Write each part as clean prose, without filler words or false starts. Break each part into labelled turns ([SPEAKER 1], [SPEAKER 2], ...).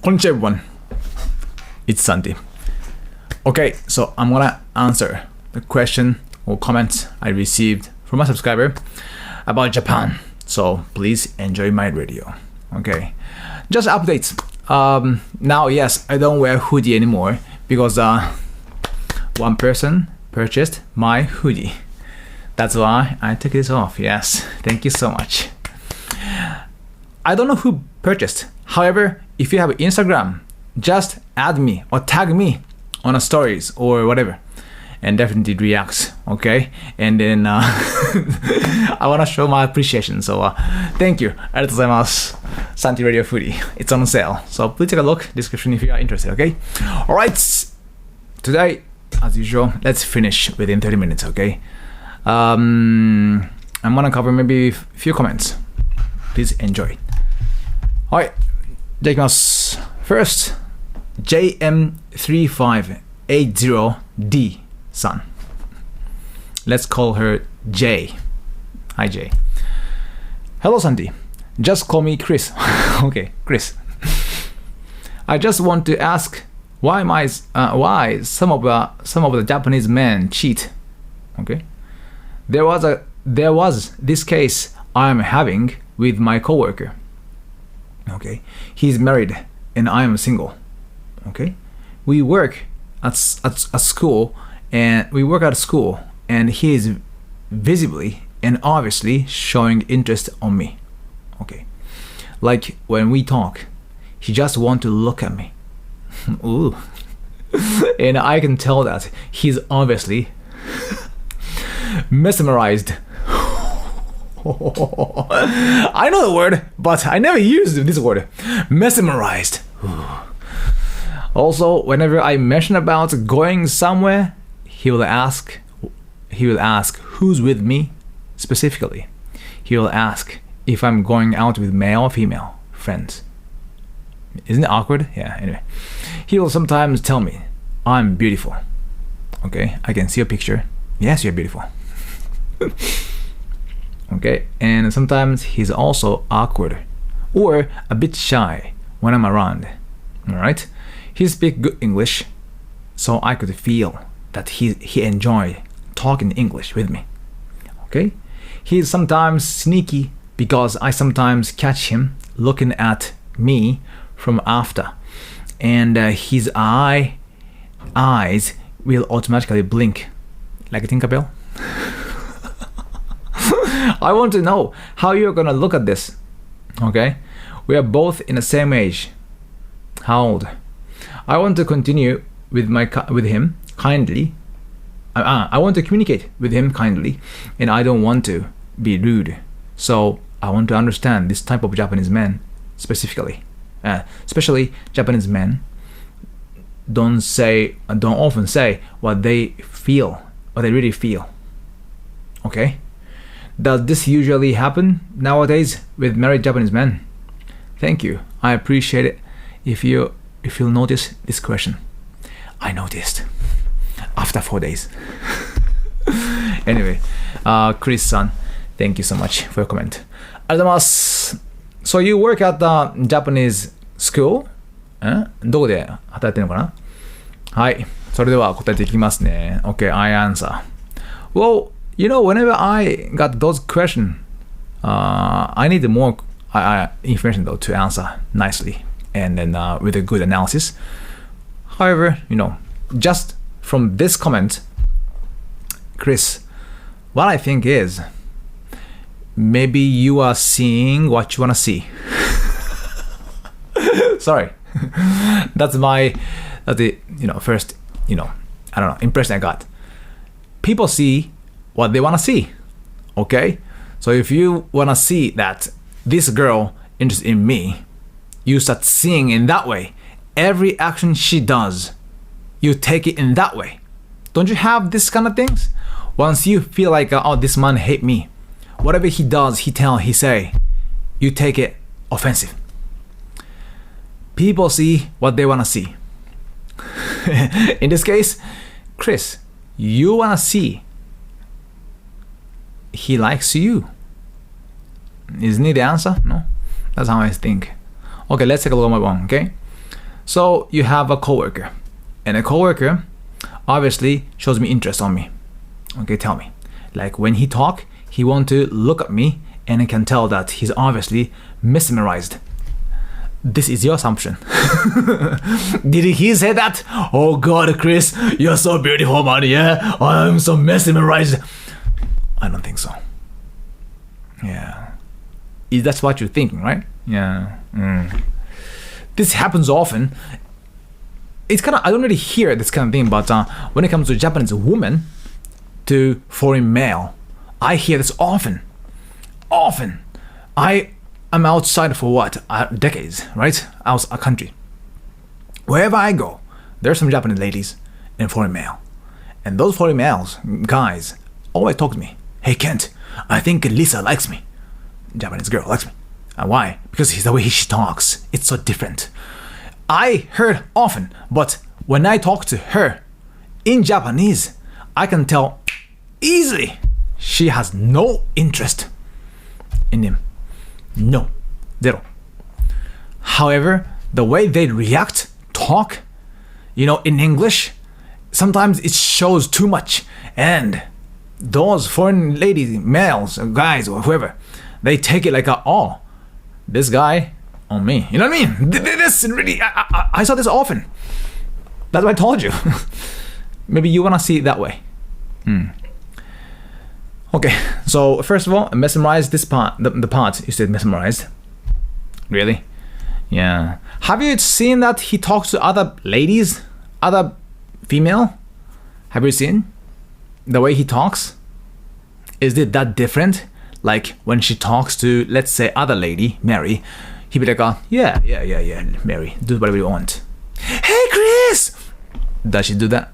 [SPEAKER 1] Konnichiwa everyone. It's Santi. Okay, so I'm gonna answer the question or comments I received from a subscriber about Japan. So please enjoy my radio. Okay, just updates. Now, yes, I don't wear hoodie anymore because one person purchased my hoodie. That's why I took this off. Yes, thank you so much. I don't know who purchased. However, if you have Instagram, just add me or tag me on a stories or whatever, and definitely react. Okay, and then I want to show my appreciation. So thank you. ありがとうございます。Santi Radio Foodie. It's on sale. So please take a look. Description if you are interested. Okay. All right. Today, as usual, let's finish within 30 minutes. Okay. I'm gonna cover maybe a few comments. Please enjoy. はい。じゃあいきます。First, JM3580D さん。Let's call her J. Hi J. Hello Santi. Just call me Chris. Okay, Chris. I just want to ask why some of the Japanese men cheat. Okay. There was this case I'm having with my coworker. Okay, he's married and I am single. Okay, we work at school and he is visibly and obviously showing interest on me. Okay, like when we talk, he just want to look at me. Ooh. And I can tell that he's obviously mesmerized. I know the word, but I never used this word. Mesmerized. Also, whenever I mention about going somewhere, he will ask who's with me specifically. He will ask if I'm going out with male or female friends. Isn't it awkward? Yeah, anyway. He will sometimes tell me, I'm beautiful. Okay, I can see your picture. Yes, you're beautiful. Okay, and sometimes he's also awkward or a bit shy when I'm around. Alright? He speaks good English, so I could feel that he enjoyed talking English with me. Okay? He's sometimes sneaky because I sometimes catch him looking at me from after, and his eyes will automatically blink like a Tinkerbell. I want to know how you're gonna look at this. Okay, we are both in the same age. How old? I want to continue with him kindly. I want to communicate with him kindly, and I don't want to be rude. So I want to understand this type of Japanese men specifically, especially Japanese men don't often say what they really feel. Okay. Does this usually happen nowadays with married Japanese men? Thank you. I appreciate it if you'll notice this question. I noticed after 4 days. Anyway, Chris san, thank you so much for your comment. ありがとうございます。So you work at the Japanese school? どこで働いてるのかな？はい。それでは答えていきますね。Okay, I answer. Well, you know, whenever I got those questions, I need more information though to answer nicely and then with a good analysis. However, you know, just from this comment, Chris, what I think is maybe you are seeing what you want to see. Sorry. That's the first, I don't know, impression I got. People see what they want to see. Okay? So if you want to see that this girl interested in me, you start seeing in that way. Every action she does, you take it in that way. Don't you have this kind of things? Once you feel like, oh, this man hate me, whatever he does, he say, you take it offensive. People see what they want to see. In this case, Chris, you want to see he likes you. Isn't it the answer? No? That's how I think. Okay, let's take a look at one, okay? So you have a coworker, and a coworker obviously shows me interest on me. Okay, tell me. Like when he talk, he want to look at me, and I can tell that he's obviously mesmerized. This is your assumption. Did he say that? Oh God, Chris, you're so beautiful, man. Yeah, I'm so mesmerized. I don't think so. Yeah. That's what you're thinking, right? Yeah. This happens often. It's kind of, I don't really hear this kind of thing, but when it comes to Japanese woman to foreign male, I hear this often. I'm outside for what? Decades, right? Out a country. Wherever I go, there's some Japanese ladies and foreign male. And those foreign males, guys, always talk to me. Hey Kent, I think Lisa likes me. Japanese girl likes me. And why? Because it's the way she talks. It's so different. I heard often, but when I talk to her in Japanese, I can tell easily she has no interest in him. No. Zero. However, the way they react, talk, in English, sometimes it shows too much. And those foreign ladies, males, guys, or whoever, they take it like, oh, this guy on me. You know what I mean? This really, I saw this often. That's what I told you. Maybe you want to see it that way. Okay, so first of all, mesmerized, this part, the part you said mesmerized. Really? Yeah. Have you seen that he talks to other ladies? Other female? Have you seen the way he talks? Is it that different? Like when she talks to, let's say, other lady, Mary, he'd be like, yeah, Mary, do whatever you want. Hey, Chris! Does she do that?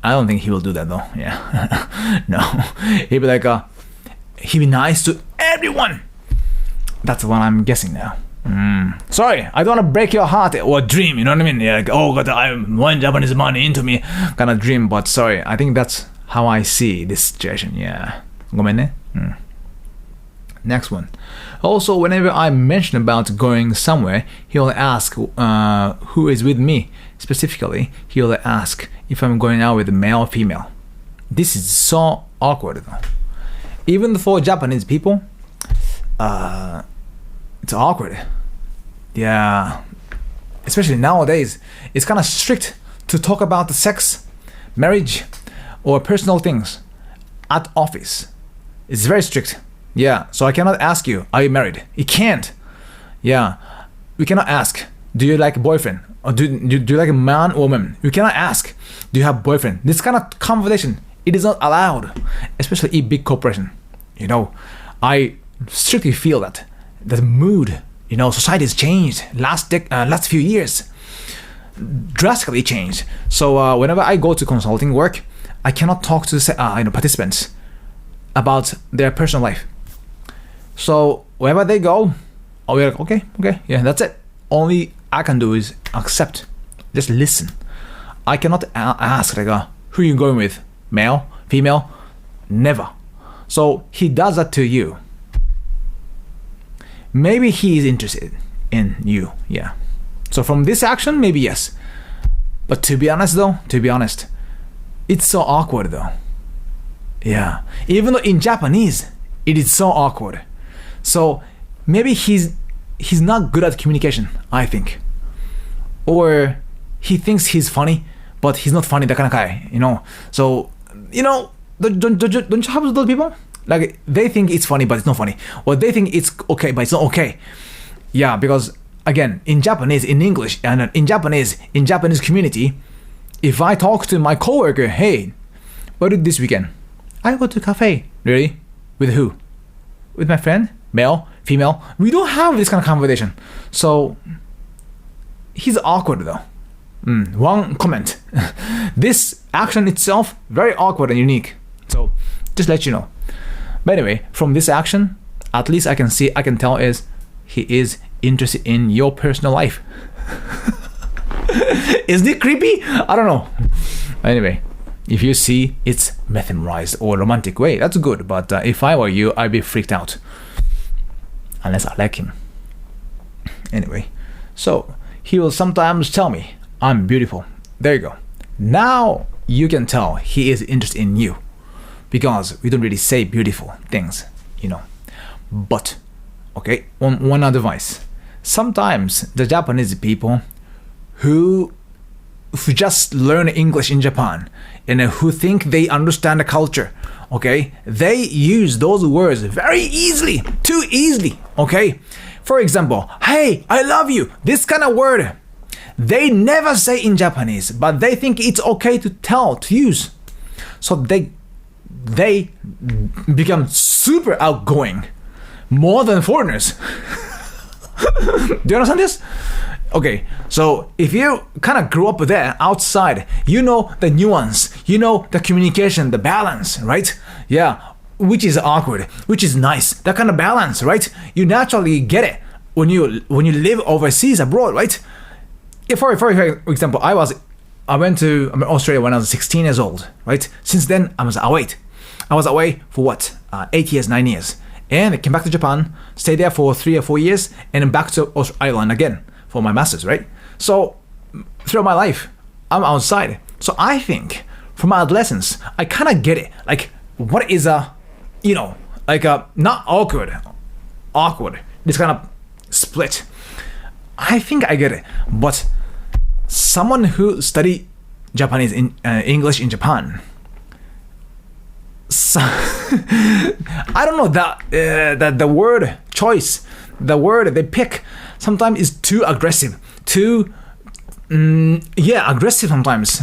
[SPEAKER 1] I don't think he will do that though. Yeah. No. He'd be like, he'd be nice to everyone. That's what I'm guessing now. Sorry, I don't want to break your heart or dream, you know what I mean? Yeah, like, oh God, I want Japanese money into me kind of dream, but sorry, I think that's how I see this situation. Yeah. ごめんね. Next one. Also, whenever I mention about going somewhere, he'll ask who is with me. Specifically, he'll ask if I'm going out with a male or female. This is so awkward though. Even for Japanese people, it's awkward. Yeah. Especially nowadays, it's kind of strict to talk about the sex, marriage, or personal things at office. It's very strict. Yeah, so I cannot ask you, are you married? You can't. Yeah, we cannot ask, do you like a boyfriend? Or do you like a man or woman? You cannot ask, do you have a boyfriend? This kind of conversation, it is not allowed, especially in big corporation. I strictly feel that the mood, society has changed last few years, drastically changed. So whenever I go to consulting work, I cannot talk to participants about their personal life. So wherever they go, we're like, okay, yeah, that's it. Only I can do is accept, just listen. I cannot ask like, who you going with, male, female, never. So he does that to you. Maybe he is interested in you, yeah. So from this action, maybe yes. But to be honest, it's so awkward though. Yeah, even though in Japanese, it is so awkward. So maybe he's not good at communication, I think. Or he thinks he's funny, but he's not funny, that kind of guy, So, don't you have those people? Like, they think it's funny, but it's not funny. Or they think it's okay, but it's not okay. Yeah, because, again, in Japanese, in English, and in Japanese community, if I talk to my coworker, hey, what did this weekend? I go to cafe. Really? With who? With my friend? Male? Female? We don't have this kind of conversation. So, he's awkward though. One comment. This action itself, very awkward and unique. So, just let you know. But anyway, from this action, at least I can tell is he is interested in your personal life. Isn't it creepy? I don't know. Anyway, if you see it's mesmerized or romantic way, that's good. But if I were you, I'd be freaked out. Unless I like him. Anyway, so he will sometimes tell me, I'm beautiful. There you go. Now you can tell he is interested in you because we don't really say beautiful things, you know. But, okay, one advice. Sometimes the Japanese people who just learn English in Japan and who think they understand the culture, okay, they use those words very easily, too easily, okay. For example, hey, I love you, this kind of word they never say in Japanese, but they think it's okay to use. So they become super outgoing, more than foreigners. Do you understand this? Okay, so if you kind of grew up there outside, you know the nuance, you know the communication, the balance, right? Yeah, which is awkward, which is nice, that kind of balance, right? You naturally get it when you live overseas abroad, right? If for example, I went to Australia when I was 16 years old, right? Since then, I was away for what? 8 years, 9 years. And I came back to Japan, stayed there for 3 or 4 years, and then back to Ireland again for my master's, right? So throughout my life, I'm outside. So I think from my adolescence, I kind of get it. Like, what is not awkward, this kind of split. I think I get it. But someone who study Japanese English in Japan, I don't know that the word choice, the word they pick sometimes is too aggressive, aggressive sometimes.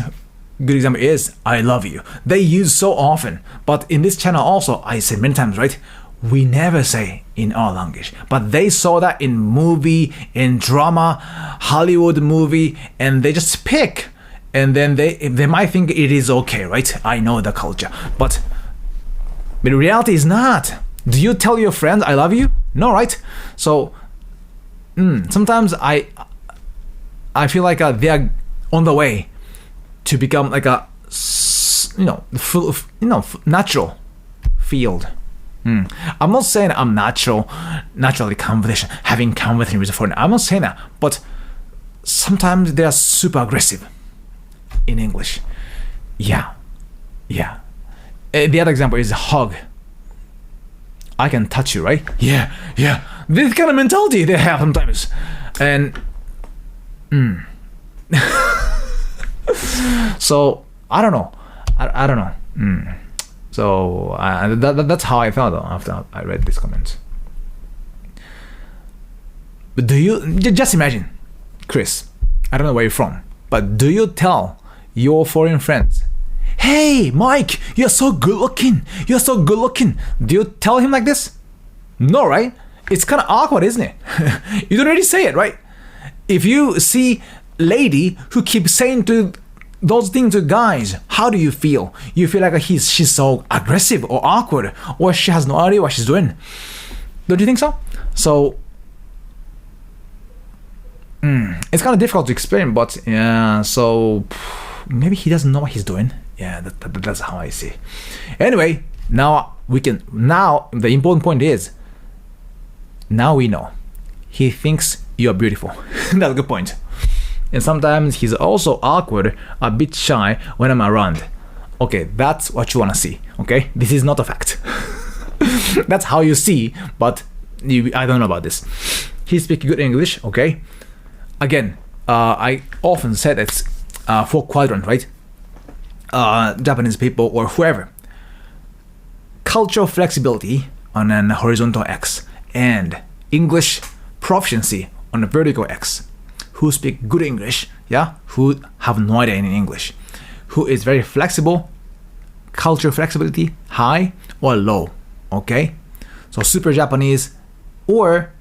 [SPEAKER 1] Good example is I love you. They use so often, but in this channel also I say many times, right? We never say in our language, but they saw that in movie, in drama, Hollywood movie, and they just pick, and then they might think it is okay, right? I know the culture, but in reality is not. Do you tell your friends I love you? No, right? So sometimes I feel like they are on the way to become like a full of natural field. I'm not saying I'm naturally having conversation with a foreigner. I'm not saying that, but sometimes they are super aggressive in English. Yeah. The other example is a hug. I can touch you, right? Yeah. This kind of mentality they have sometimes, and so I don't know. I don't know. So that's how I felt after I read this comment. But do you just imagine, Chris? I don't know where you're from, but do you tell your foreign friends, "Hey, Mike, you're so good looking. You're so good looking"? Do you tell him like this? No, right? It's kind of awkward, isn't it? You don't really say it, right? If you see lady who keeps saying to those things to guys, how do you feel? You feel like she's so aggressive or awkward, or she has no idea what she's doing. Don't you think so? So it's kind of difficult to explain, but yeah. So maybe he doesn't know what he's doing. Yeah, that's how I see. Anyway, now the important point is, now we know he thinks you are beautiful. That's a good point. And sometimes he's also awkward, a bit shy when I'm around. Okay, that's what you want to see. Okay, this is not a fact. That's how you see, but I don't know about this. He speaks good English. Okay, again, I often said it's 4 quadrant, right? Japanese people or whoever. Cultural flexibility on an horizontal X and English proficiency on a vertical X. Who speak good English, yeah, who have no idea in English, who is very flexible, cultural flexibility, high or low, okay? So super Japanese, or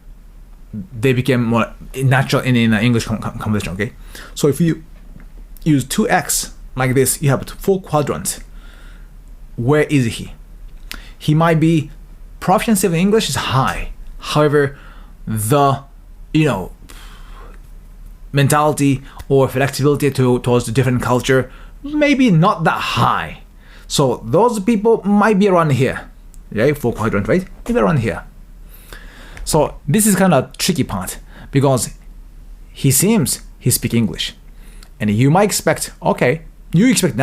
[SPEAKER 1] they became more natural in English conversation, okay? So if you use 2X like this, you have 4 quadrants. Where is he? He might be proficiency in English is high. However, the mentality or flexibility towards the different culture maybe not that high. So those people might be around here, right? 4 quadrant, right? Maybe around here. So this is kind of tricky part because he seems he speak English, and you might expect, okay, you expect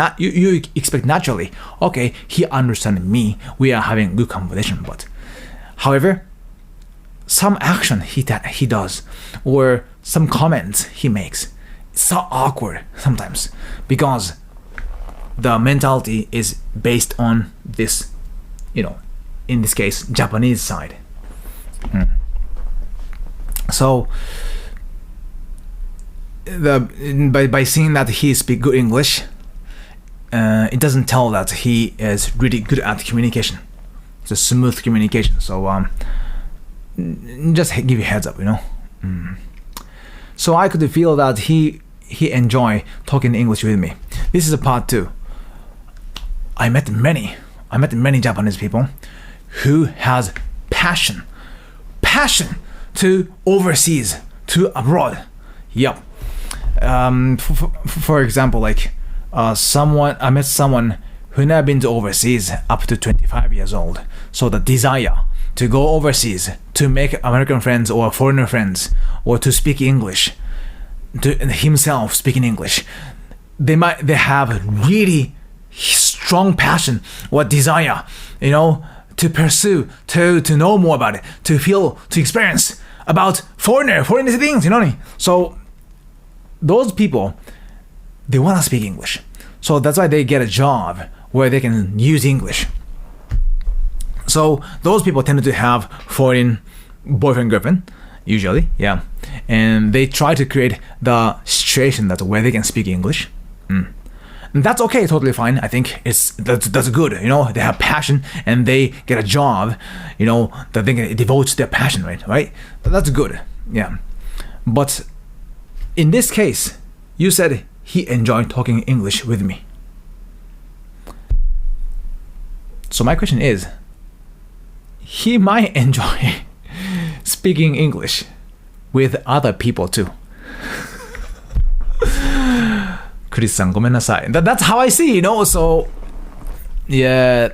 [SPEAKER 1] naturally, okay, he understands me, we are having good conversation. But however, some action he does, or some comments he makes, it's so awkward sometimes, because the mentality is based on this, in this case, Japanese side. So by seeing that he speaks good English, it doesn't tell that he is really good at communication. It's a smooth communication. So just give you a heads up, So I could feel that he enjoy talking English with me. This is a part 2. I met many Japanese people who has passion to overseas, to abroad. Yep. For example, like I met someone who never been to overseas up to 25 years old. So the desire to go overseas, to make American friends or foreigner friends, or to speak English, to himself speaking English, they have really strong passion or desire, to pursue, to know more about it, to feel, to experience about foreign things, you know what I mean? So those people, they want to speak English. So that's why they get a job where they can use English. So those people tend to have foreign boyfriend, girlfriend, usually, yeah. And they try to create the situation that where they can speak English. And that's okay, totally fine. I think that's good. They have passion and they get a job, that they can devote to their passion, right? That's good, yeah. But in this case, you said he enjoyed talking English with me. So my question is, he might enjoy speaking English with other people too. Chris-san, ごめんなさい. That's how I see, So, yeah,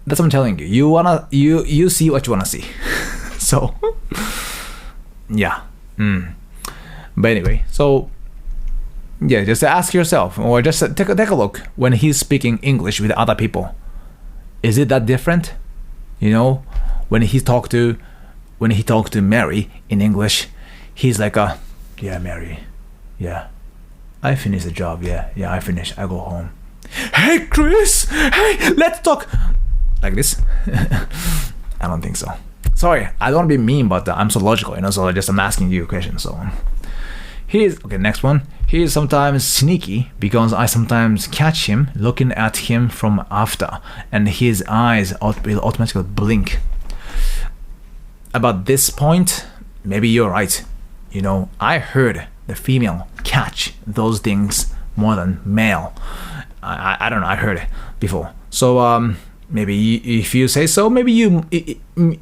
[SPEAKER 1] that's what I'm telling you. You see what you wanna see. So, yeah. But anyway, so yeah, just ask yourself, or just take a look when he's speaking English with other people. Is it that different? When he talked to Mary in English, he's like, yeah, Mary, yeah, I finished the job, yeah, I finished, I go home. Hey, Chris, hey, let's talk. Like this? I don't think so. Sorry, I don't want to be mean, but I'm so logical, so I'm asking you a question. So next one. He is sometimes sneaky because I sometimes catch him looking at him from after, and his eyes will automatically blink. About this point, maybe you're right. I heard the female catch those things more than male. I don't know, I heard it before. So maybe if you say so, maybe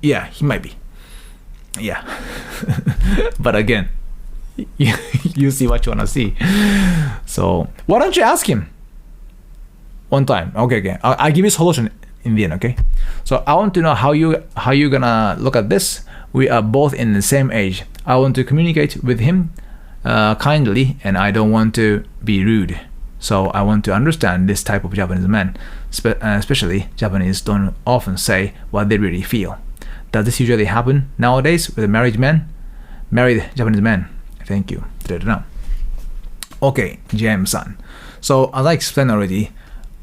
[SPEAKER 1] yeah, he might be. Yeah. But again, you see what you want to see. So why don't you ask him one time? Okay. I'll give you a solution in the end, okay? So I want to know how you gonna look at this. We are both in the same age. I want to communicate with him kindly, and I don't want to be rude. So I want to understand this type of Japanese men, especially Japanese don't often say what they really feel. Does this usually happen nowadays with married Japanese men? Thank you. Okay, James-san. So as I explained already,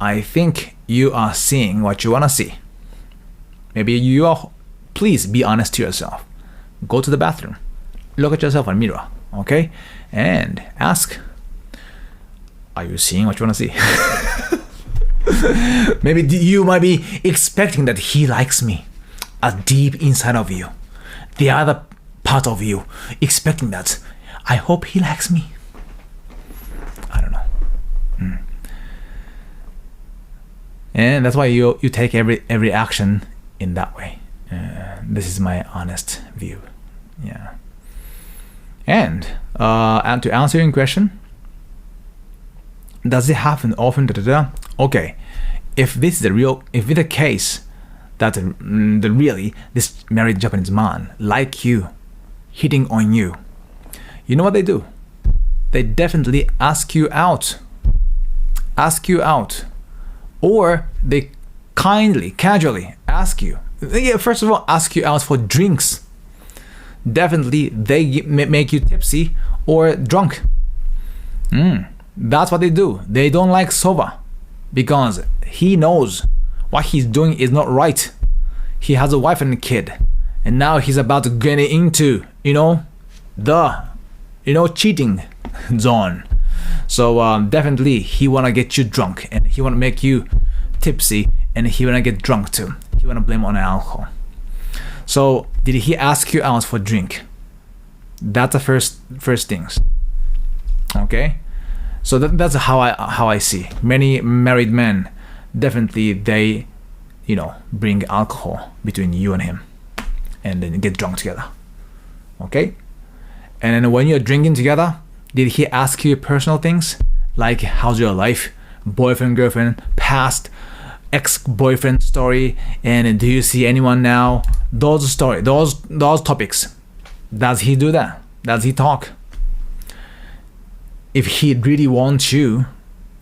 [SPEAKER 1] I think you are seeing what you want to see. Maybe please be honest to yourself. Go to the bathroom. Look at yourself in the mirror, okay? And ask, are you seeing what you want to see? Maybe you might be expecting that he likes me, a deep inside of you. The other part of you expecting that, I hope he likes me. I don't know. And that's why you take every action in that way. This is my honest view. Yeah. And to answer your question, does it happen often? Okay, if it's the case that really this married Japanese man like you, hitting on you, you know what they do? they definitely ask you out. Or they kindly, casually ask you. First of all, ask you out for drinks. Definitely they make you tipsy or drunk. That's what they do. They don't like soba because he knows what he's doing is not right. He has a wife and a kid, and now he's about to get into the cheating zone. So definitely he wanna get you drunk, and he wanna make you tipsy, and he wanna get drunk too. He wanna blame on alcohol. So did he ask you out for drink? That's the first things. Okay, so that's how I see many married men. Definitely they bring alcohol between you and him, and then get drunk together. Okay, and then when you're drinking together, did he ask you personal things like how's your life, boyfriend, girlfriend, past, ex-boyfriend story, and do you see anyone now? Those topics. Does he do that? Does he talk? If he really wants you,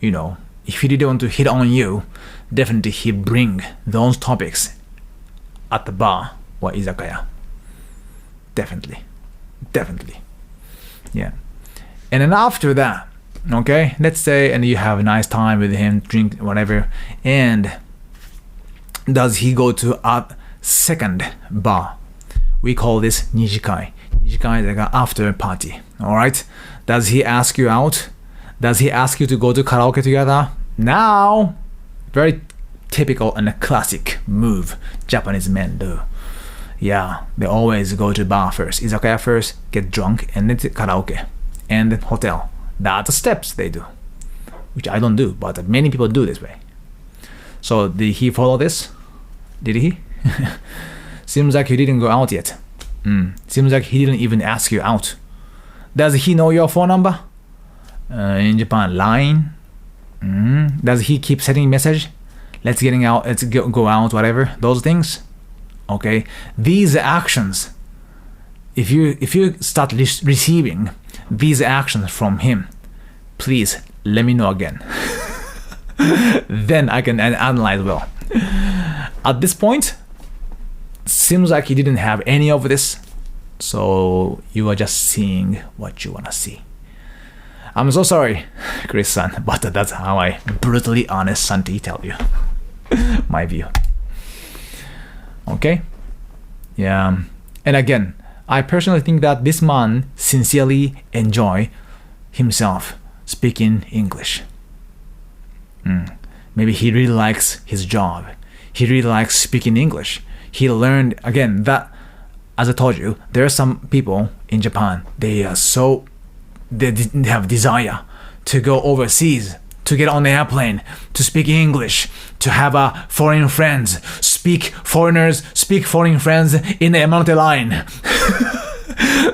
[SPEAKER 1] if he really want to hit on you, definitely he bring those topics at the bar or izakaya. Definitely. Yeah. And then after that, okay, let's say, and you have a nice time with him, drink whatever, and does he go to a second bar? We call this nijikai. Nijikai is like an after party. All right. Does he ask you out? Does he ask you to go to karaoke together? Now, very typical and a classic move Japanese men do. Yeah, they always go to bar first, izakaya first, get drunk, and then to karaoke, and then hotel. That's the steps they do, which I don't do, but many people do this way. So did he follow this? Did he? Seems like he didn't go out yet. Seems like he didn't even ask you out. Does he know your phone number? In Japan, line. Does he keep sending message? Let's go out, whatever. Those things. Okay. These actions. If you start receiving these actions from him, please let me know again. Then I can analyze well. At this point, seems like he didn't have any of this. So you are just seeing what you want to see. I'm so sorry, Chris-san, but that's how I brutally honest Santi tell you my view. Okay? Yeah. And again, I personally think that this man sincerely enjoy himself speaking English. Maybe he really likes his job. He really likes speaking English. He learned, again, that, as I told you, there are some people in Japan, they have desire to go overseas, to get on the airplane, to speak English, to have foreign friends, speak foreign friends in the MRT line.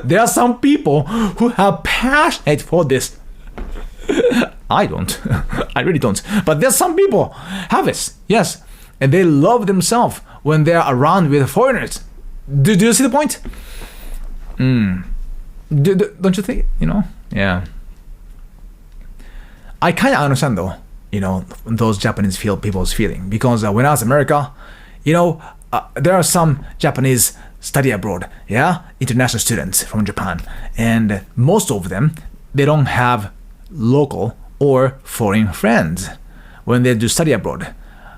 [SPEAKER 1] There are some people who have passion for this. I don't. I really don't. But there's some people have this. Yes. And they love themselves when they're around with foreigners. Do you see the point? Don't you think? Yeah. I kind of understand though, those Japanese people's feeling, because when I was in America, there are some Japanese study abroad, international students from Japan, and most of them, they don't have local or foreign friends when they do study abroad.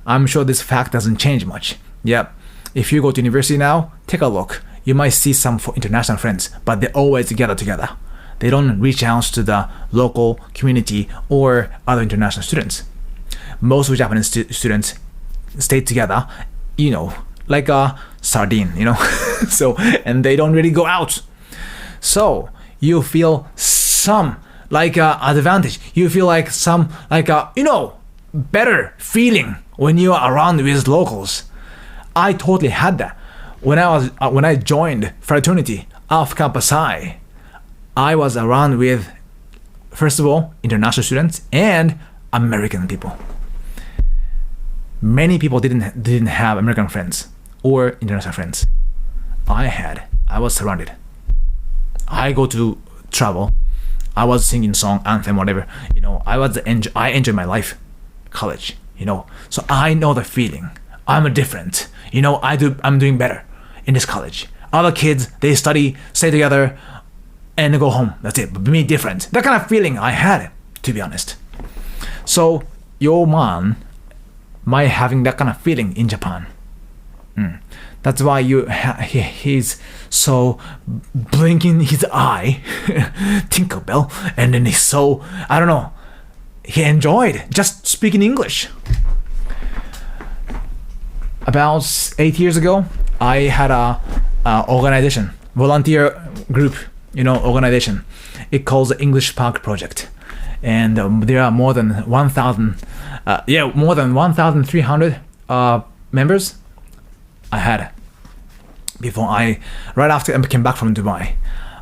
[SPEAKER 1] I'm sure this fact doesn't change much. Yeah, if you go to university now, take a look. You might see some international friends, but they always gather together. They don't reach out to the local community or other international students. Most of Japanese students stay together, like a sardine, So, and they don't really go out. So you feel some advantage. You feel like some better feeling when you are around with locals. I totally had that when I joined fraternity of Kappa Psi. I was around with, first of all, international students and American people. Many people didn't have American friends or international friends. I was surrounded. I go to travel. I was singing song, anthem, whatever. I enjoy my life, college. So I know the feeling. I'm different. I'm doing better in this college. Other kids, they study, stay together, and go home. That's it. But me, different. That kind of feeling I had, to be honest. So your man might having that kind of feeling in Japan. That's why he's so blinking his eye, Tinkerbell, and then he's so, I don't know, he enjoyed just speaking English. About 8 years ago, I had a organization, volunteer group, organization. It calls the English Park Project, and there are more than 1,300 members. I had before right after I came back from Dubai,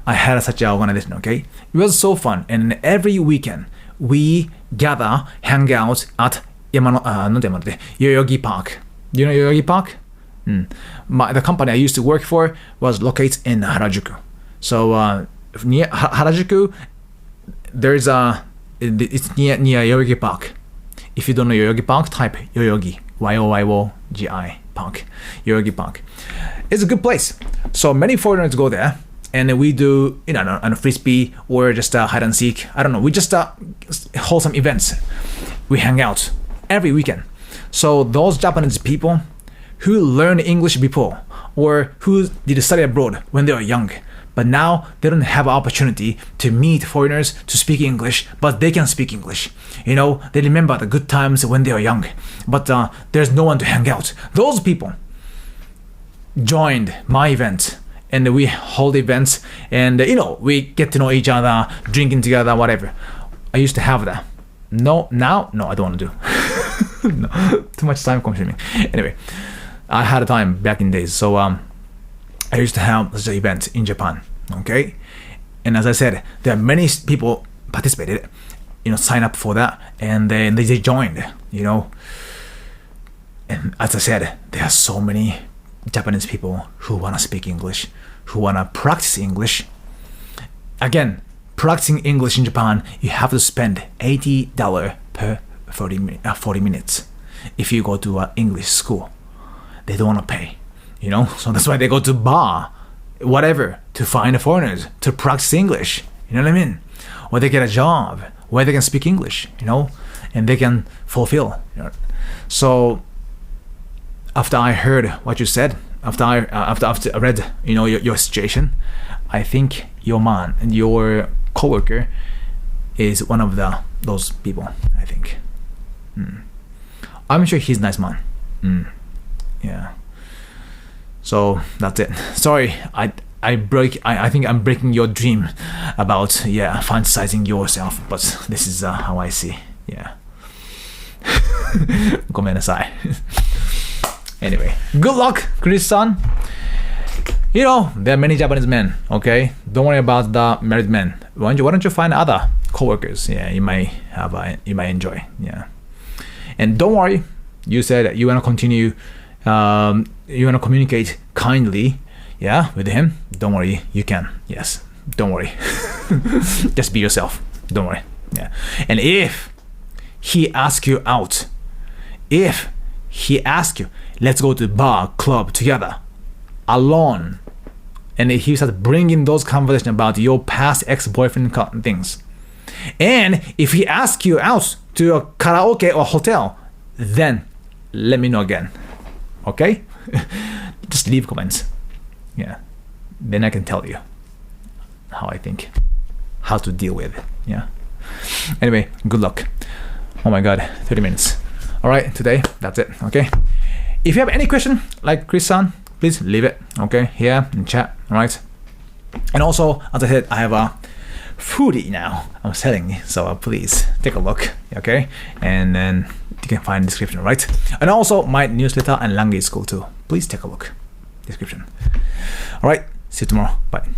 [SPEAKER 1] I had such an organization. Okay, it was so fun, and every weekend we gather, hang out at Yoyogi Park. Do you know Yoyogi Park? The company I used to work for was located in Harajuku. So near Harajuku, it's near Yoyogi Park. If you don't know Yoyogi Park, type Yoyogi, Yoyogi Park, Yoyogi Park. It's a good place. So many foreigners go there, and we do a frisbee or just hide and seek. I don't know. We just hold some events. We hang out every weekend. So those Japanese people who learned English before or who did study abroad when they were young, but now they don't have an opportunity to meet foreigners to speak English, but they can speak English. They remember the good times when they were young, but there's no one to hang out. Those people joined my event, and we hold events, and we get to know each other, drinking together, whatever. I used to have that. No, I don't want to do. No, too much time consuming. Anyway, I had a time back in days, so I used to have such an event in Japan. Okay, and as I said, there are many people participated, sign up for that, and then they joined. And as I said, there are so many Japanese people who want to speak English, who want to practice English. Again, practicing English in Japan, you have to spend $80 per 40 minutes. If you go to an English school, they don't want to pay, so that's why they go to bar, whatever, to find foreigners to practice English. You know what I mean? Or they get a job where they can speak English, and they can fulfill. So after I heard what you said, after I read your situation, I think your man and your coworker is one of those people. I think. I'm sure he's a nice man. Yeah. So that's it. Sorry, I think I'm breaking your dream about fantasizing yourself, but this is how I see. Yeah. ごめんなさい. Anyway, good luck, Chris-san. There are many Japanese men. Okay, don't worry about the married men. Why don't you find other coworkers? Yeah, you might enjoy. Yeah. And don't worry, you said you want to continue, you want to communicate kindly, with him. Don't worry, you can. Yes, don't worry. Just be yourself. Don't worry. Yeah. And if he asks you out, if he asks you, let's go to bar, club together, alone, and he starts bringing those conversations about your past ex-boyfriend things, and if he asks you out to a karaoke or hotel, then let me know again. Okay? Just leave comments. Yeah. Then I can tell you how I think, how to deal with it. Yeah. Anyway, good luck. Oh my god, 30 minutes. All right, today, that's it. Okay. If you have any question, like Chris-san, please leave it. Okay, here in chat. All right. And also, as I said, I have a foodie now I'm selling, so please take a look. Okay, and then you can find the description, right? And also my newsletter and language school too. Please take a look. Description. All right. See you tomorrow. Bye.